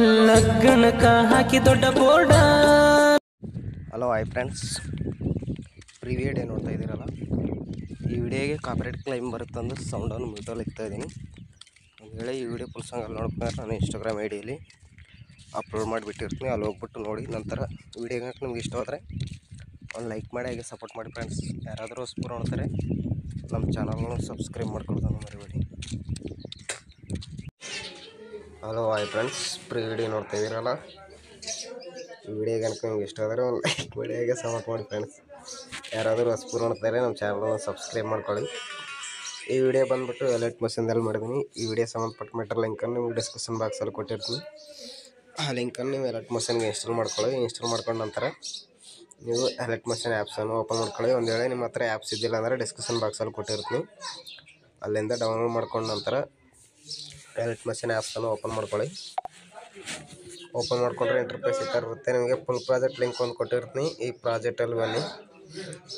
ಲಗ್ನಕ ಹಾಕಿ ದೊಡ್ಡ ಬೋರ್ಡ. Hello hi friends, ಪ್ರಿವಿಯಡ್ ಏನು ನೋಡ್ತಾ ಇದ್ದೀರಲ್ಲ, ಈ ವಿಡಿಯೋಗೆ ಕಾಪಿರೈಟ್ ಕ್ಲೈಮ್ ಬರುತ್ತಂದು ಸೌಂಡನ್ನು ಮ್ಯೂಟಲ್ಲಿ ಇಕ್ತಾ ಇದ್ದೀನಿ. ಒಂದು ವೇಳೆ ಈ ವಿಡಿಯೋ ಫುಲ್ ಸಾಂಗ್ ಅಲ್ಲಿ ನೋಡ್ಬೇಕಾದ್ರೆ ನಾನು ಇನ್ಸ್ಟಾಗ್ರಾಮ್ ಐಡಿಯಲ್ಲಿ ಅಪ್ಲೋಡ್ ಮಾಡಿಬಿಟ್ಟಿರ್ತೀನಿ. ಅಲ್ಲಿ ಹೋಗ್ಬಿಟ್ಟು ನೋಡಿ. ನಂತರ ವಿಡಿಯೋ ನಿಮ್ಗೆ ಇಷ್ಟವಾದರೆ ಒಂದು ಲೈಕ್ ಮಾಡಿ, ಹಾಗೆ ಸಪೋರ್ಟ್ ಮಾಡಿ ಫ್ರೆಂಡ್ಸ್. ಯಾರಾದರೂ ಹೊಸಬರು ನೋಡ್ತಾರೆ ನಮ್ಮ ಚಾನಲ್ನ ಸಬ್ಸ್ಕ್ರೈಬ್ ಮಾಡ್ಕೊಳ್ತಾನೆ ಮರಿಬೇಡಿ. ಹಲೋ ಹಾಯ್ ಫ್ರೆಂಡ್ಸ್, ವಿಡಿಯೋ ನೋಡ್ತಾ ಇದ್ದೀರಲ್ಲ, ಈ ವಿಡಿಯೋಗೆ ನಿಮ್ಗೆ ಇಷ್ಟ ಆದರೆ ಒಂದು ಲೈಕ್ ಮಾಡಿ, ಹಾಗೆ ಸಪೋರ್ಟ್ ಮಾಡಿ ಫ್ರೆಂಡ್ಸ್. ಯಾರಾದರೂ ಹೊಸಬರು ನೋಡ್ತಾರೆ ನಮ್ಮ ಚಾನಲ್ನ ಸಬ್ಸ್ಕ್ರೈಬ್ ಮಾಡ್ಕೊಳ್ಳಿ. ಈ ವಿಡಿಯೋ ಬಂದುಬಿಟ್ಟು ಎಲೆಕ್ಟ್ ಮಷಿನ್ದಲ್ಲಿ ಮಾಡಿದ್ದೀನಿ. ಈ ವಿಡಿಯೋ ಸಂಬಂಧಪಟ್ಟ ಮೆಟರ್ ಲಿಂಕನ್ನು ನಿಮ್ಗೆ ಡಿಸ್ಕ್ರಿಪ್ಷನ್ ಬಾಕ್ಸಲ್ಲಿ ಕೊಟ್ಟಿರ್ತೀನಿ. ಆ ಲಿಂಕನ್ನು ನೀವು ಎಲೆಕ್ಟ್ ಮಷಿನ್ಗೆ ಇನ್ಸ್ಟಾಲ್ ಮಾಡ್ಕೊಳ್ಳಿ. ಇನ್ಸ್ಟಾಲ್ ಮಾಡ್ಕೊಂಡ ನಂತರ ನೀವು ಎಲೆಕ್ಟ್ ಮಷಿನ್ ಆ್ಯಪ್ಸನ್ನು ಓಪನ್ ಮಾಡ್ಕೊಳ್ಳಿ. ಒಂದು ವೇಳೆ ನಿಮ್ಮ ಹತ್ರ ಆ್ಯಪ್ಸ್ ಇದ್ದಿಲ್ಲ ಅಂದರೆ ಡಿಸ್ಕ್ರಿಪ್ಷನ್ ಬಾಕ್ಸಲ್ಲಿ ಕೊಟ್ಟಿರ್ತೀನಿ, ಅಲ್ಲಿಂದ ಡೌನ್ಲೋಡ್ ಮಾಡ್ಕೊಂಡ ನಂತರ ಎಲೆಕ್ಟ್ ಮಷಿನ್ ಆ್ಯಪ್ಸನ್ನು ಓಪನ್ ಮಾಡ್ಕೊಳ್ಳಿ. ಓಪನ್ ಮಾಡಿಕೊಂಡ್ರೆ ಇಂಟರ್ಫೇಸ್ ಈ ಥರ ಇರುತ್ತೆ. ನಿಮಗೆ ಫುಲ್ ಪ್ರಾಜೆಕ್ಟ್ ಲಿಂಕ್ ಒಂದು ಕೊಟ್ಟಿರ್ತೀನಿ. ಈ ಪ್ರಾಜೆಕ್ಟಲ್ಲಿ ಬನ್ನಿ.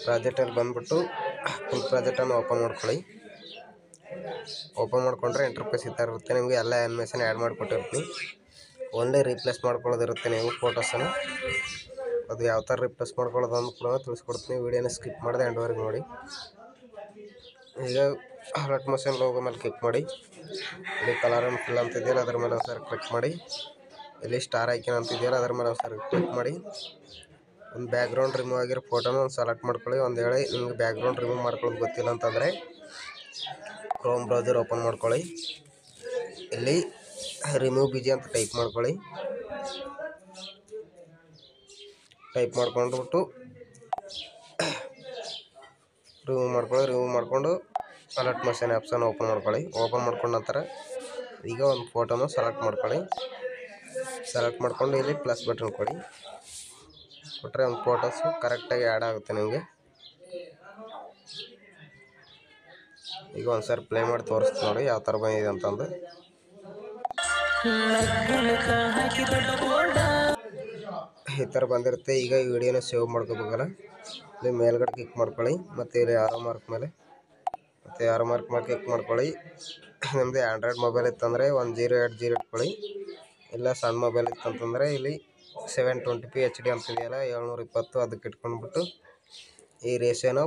ಪ್ರಾಜೆಕ್ಟಲ್ಲಿ ಬಂದುಬಿಟ್ಟು ಫುಲ್ ಪ್ರಾಜೆಕ್ಟನ್ನು ಓಪನ್ ಮಾಡ್ಕೊಳ್ಳಿ. ಓಪನ್ ಮಾಡಿಕೊಂಡ್ರೆ ಇಂಟರ್ಫೇಸ್ ಈ ಥರ ಇರುತ್ತೆ. ನಿಮಗೆ ಎಲ್ಲ ಆ್ಯನಿಮೇಷನ್ ಆ್ಯಡ್ ಮಾಡಿಕೊಟ್ಟಿರ್ತೀನಿ. ಓನ್ಲಿ ರೀಪ್ಲೇಸ್ ಮಾಡ್ಕೊಳ್ಳೋದಿರುತ್ತೆ. ನೀವು ಫೋಟೋಸನ್ನು ಅದು ಯಾವ ಥರ ರೀಪ್ಲೇಸ್ ಮಾಡ್ಕೊಳ್ಳೋದು ಅಂತ ಕೂಡ ತಿಳಿಸ್ಕೊಡ್ತೀನಿ. ವೀಡಿಯೋನ ಸ್ಕಿಪ್ ಮಾಡಿದೆ ಎಂಡ್ವರೆಗೆ ನೋಡಿ. ಈಗ ಎಲೆಕ್ಟ್ ಮಷಿನ್ ಲೋಗೋ ಮೇಲೆ ಕ್ಲಿಕ್ ಮಾಡಿ. ಇಲ್ಲಿ ಕಲರ್ ಆ್ಯಂಡ್ ಫಿಲ್ ಅಂತಿದೆಯಲ್ಲ ಅದರ ಮೇಲೆ ಒಂದ್ಸರಿ ಕ್ಲಿಕ್ ಮಾಡಿ. ಇಲ್ಲಿ ಸ್ಟಾರ್ ಐಕನ್ ಅಂತಿದೆಯಲ್ಲ ಅದರ ಮೇಲೆ ಒಂದ್ಸರಿ ಕ್ಲಿಕ್ ಮಾಡಿ. ಒಂದು ಬ್ಯಾಕ್ಗ್ರೌಂಡ್ ರಿಮೂವ್ ಆಗಿರೋ ಫೋಟೋನ ಒಂದು ಸೆಲೆಕ್ಟ್ ಮಾಡ್ಕೊಳ್ಳಿ. ಒಂದು ವೇಳೆ ನಿಮ್ಗೆ ಬ್ಯಾಕ್ಗ್ರೌಂಡ್ ರಿಮೂವ್ ಮಾಡ್ಕೊಳ್ಳೋದು ಗೊತ್ತಿಲ್ಲ ಅಂತಂದರೆ ಕ್ರೋಮ್ ಬ್ರೌಸರ್ ಓಪನ್ ಮಾಡ್ಕೊಳ್ಳಿ. ಇಲ್ಲಿ ರಿಮೂವ್ ಬಿಜಿ ಅಂತ ಟೈಪ್ ಮಾಡ್ಕೊಳ್ಳಿ. ಟೈಪ್ ಮಾಡ್ಕೊಂಡ್ಬಿಟ್ಟು ರಿಮೂವ್ ಮಾಡಿಕೊಂಡು ಎಲೆಕ್ಟ್ ಮಷಿನ್ ಆ್ಯಪ್ಸನ್ನು ಓಪನ್ ಮಾಡ್ಕೊಳ್ಳಿ. ಓಪನ್ ಮಾಡ್ಕೊಂಡ ನಂತರ ಈಗ ಒಂದು ಫೋಟೋನ ಸೆಲೆಕ್ಟ್ ಮಾಡ್ಕೊಳ್ಳಿ. ಸೆಲೆಕ್ಟ್ ಮಾಡ್ಕೊಂಡು ಇಲ್ಲಿ ಪ್ಲಸ್ ಬಟನ್ ಕೊಡಿ. ಕೊಟ್ಟರೆ ಒಂದು ಫೋಟೋಸು ಕರೆಕ್ಟಾಗಿ ಆ್ಯಡ್ ಆಗುತ್ತೆ ನಿಮಗೆ. ಈಗ ಒಂದು ಸಾರಿ ಪ್ಲೇ ಮಾಡಿ ತೋರಿಸ್ತೀನಿ ನೋಡಿ ಯಾವ ಥರ ಬಂದಿದೆ ಅಂತಂದು. ಈ ಥರ ಬಂದಿರುತ್ತೆ. ಈಗ ಈ ವಿಡಿಯೋನ ಸೇವ್ ಮಾಡ್ಕೋಬೇಕಲ್ಲ, ಇಲ್ಲಿ ಮೇಲ್ಗಡೆ ಕ್ಲಿಕ್ ಮಾಡ್ಕೊಳ್ಳಿ. ಮತ್ತು ಇಲ್ಲಿ ಆರೋ ಮಾರ್ಕ್ ಮೇಲೆ ಕ್ಲಿಕ್ ಮಾಡ್ಕೊಳ್ಳಿ. ನಿಮ್ಮದು ಆ್ಯಂಡ್ರಾಯ್ಡ್ ಮೊಬೈಲ್ ಇತ್ತಂದರೆ 1080 ಇಟ್ಕೊಳ್ಳಿ. ಇಲ್ಲ ಸಣ್ಣ ಮೊಬೈಲ್ ಇತ್ತಂತಂದರೆ ಇಲ್ಲಿ 720p HD ಅಂತಿದೆಯಲ್ಲ 720 ಅದಕ್ಕೆ ಇಟ್ಕೊಂಡ್ಬಿಟ್ಟು ಈ ರೇಷಿಯೋನ